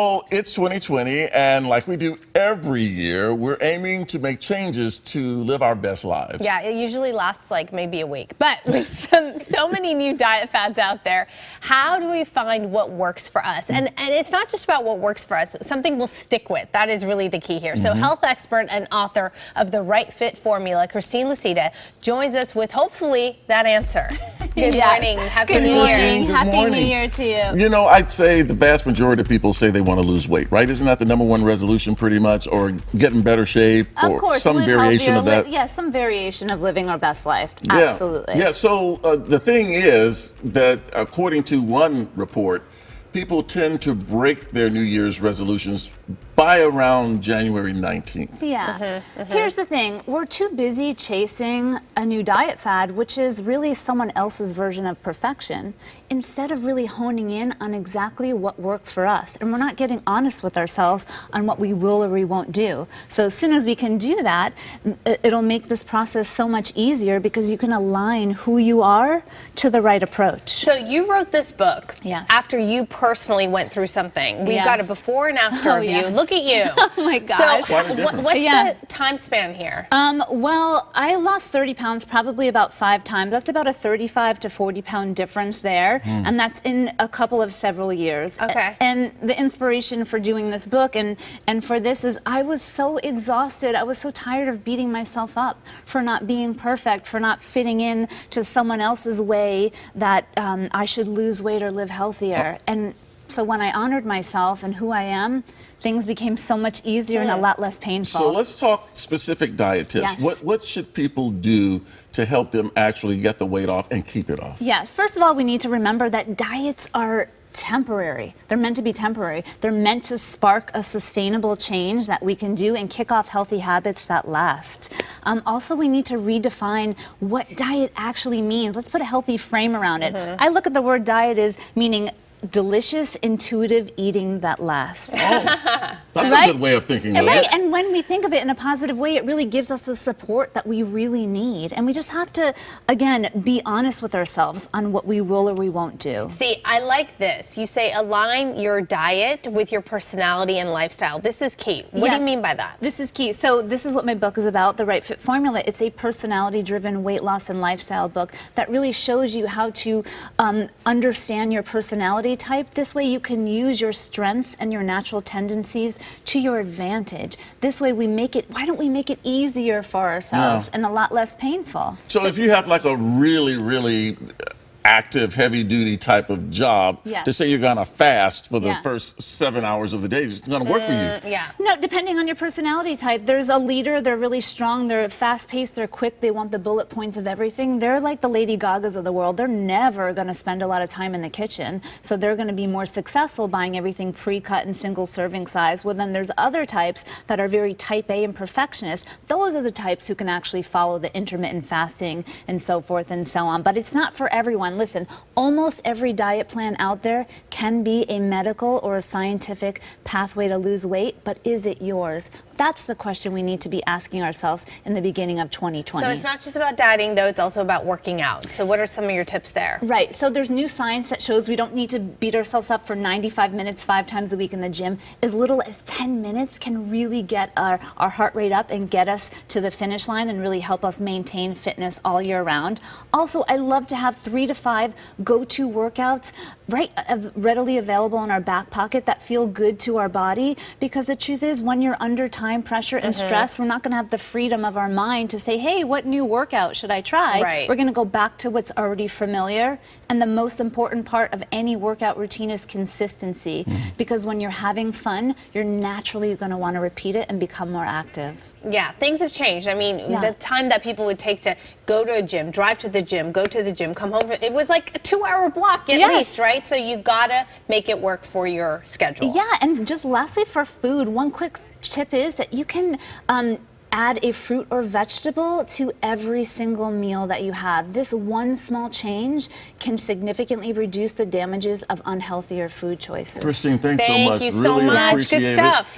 Oh, it's 2020, and like we do every year, we're aiming to make changes to live our best lives. Yeah, it usually lasts like maybe a week. But with so many new diet fads out there, how do we find what works for us? And it's not just about what works for us, something we'll stick with. That is really the key here. So health expert and author of The Right Fit Formula, Christine Lucida, joins us with hopefully that answer. Good morning. Happy New Year. Happy New Year to you. You know, I'd say the vast majority of people say they want to lose weight, right? Isn't that the #1 resolution pretty much? Or get in better shape? Of or course, some live variation healthier, of that? Yeah, some variation of living our best life. Yeah. Absolutely. Yeah, so the thing is that according to one report, people tend to break their New Year's resolutions by around January 19th. Yeah. Here's the thing. We're too busy chasing a new diet fad, which is really someone else's version of perfection, instead of really honing in on exactly what works for us. And we're not getting honest with ourselves on what we will or we won't do. So as soon as we can do that, it'll make this process so much easier because you can align who you are to the right approach. So you wrote this book after you personally went through something. We've got a before and after of you. Look at you. Oh my gosh. So what's the time span here? Well, I lost 30 pounds probably about 5 times. That's about a 35 to 40 pound difference there. And that's in a couple of several years. Okay. And the inspiration for doing this book and for this is I was so exhausted. I was so tired of beating myself up for not being perfect, for not fitting in to someone else's way that I should lose weight or live healthier. And so when I honored myself and who I am, things became so much easier and a lot less painful. So let's talk specific diet tips. Yes. What should people do to help them actually get the weight off and keep it off? Yes. First of all, we need to remember that diets are temporary. They're meant to be temporary. They're meant to spark a sustainable change that we can do and kick off healthy habits that last. Also, we need to redefine what diet actually means. Let's put a healthy frame around it. I look at the word diet as meaning delicious, intuitive eating that lasts. That's a good way of thinking of it. And when we think of it in a positive way, it really gives us the support that we really need. And we just have to, again, be honest with ourselves on what we will or we won't do. See, I like this. You say align your diet with your personality and lifestyle. This is key. What do you mean by that? This is key. So this is what my book is about, The Right Fit Formula. It's a personality-driven weight loss and lifestyle book that really shows you how to understand your personality type. This way you can use your strengths and your natural tendencies to your advantage. This way why don't we make it easier for ourselves and a lot less painful? So if you have like a really active, heavy-duty type of job, to say you're going to fast for the first 7 hours of the day, it's going to work for you. No, depending on your personality type. There's a leader, they're really strong, they're fast-paced, they're quick, they want the bullet points of everything. They're like the Lady Gagas of the world. They're never going to spend a lot of time in the kitchen, so they're going to be more successful buying everything pre-cut and single serving size. Well, then there's other types that are very type A and perfectionist. Those are the types who can actually follow the intermittent fasting and so forth and so on. But it's not for everyone. Listen, almost every diet plan out there can be a medical or a scientific pathway to lose weight, but is it yours? That's the question we need to be asking ourselves in the beginning of 2020. So it's not just about dieting, though, it's also about working out. So what are some of your tips there? Right. So there's new science that shows we don't need to beat ourselves up for 95 minutes 5 times a week in the gym. As little as 10 minutes can really get our heart rate up and get us to the finish line and really help us maintain fitness all year round. Also, I love to have 3 to 5 go-to workouts readily available in our back pocket that feel good to our body, because the truth is when you're under time pressure and stress, we're not going to have the freedom of our mind to say, hey, what new workout should I try? We're going to go back to what's already familiar. And the most important part of any workout routine is consistency, because when you're having fun, you're naturally going to want to repeat it and become more active. Yeah, things have changed. I mean, the time that people would take to go to a gym, drive to the gym, go to the gym, come home, it was like a 2-hour block at least, right? So you gotta make it work for your schedule. Yeah, and just lastly for food, one quick tip is that you can add a fruit or vegetable to every single meal that you have. This one small change can significantly reduce the damages of unhealthier food choices. Christine, thanks so much. Thank you so much. Good stuff.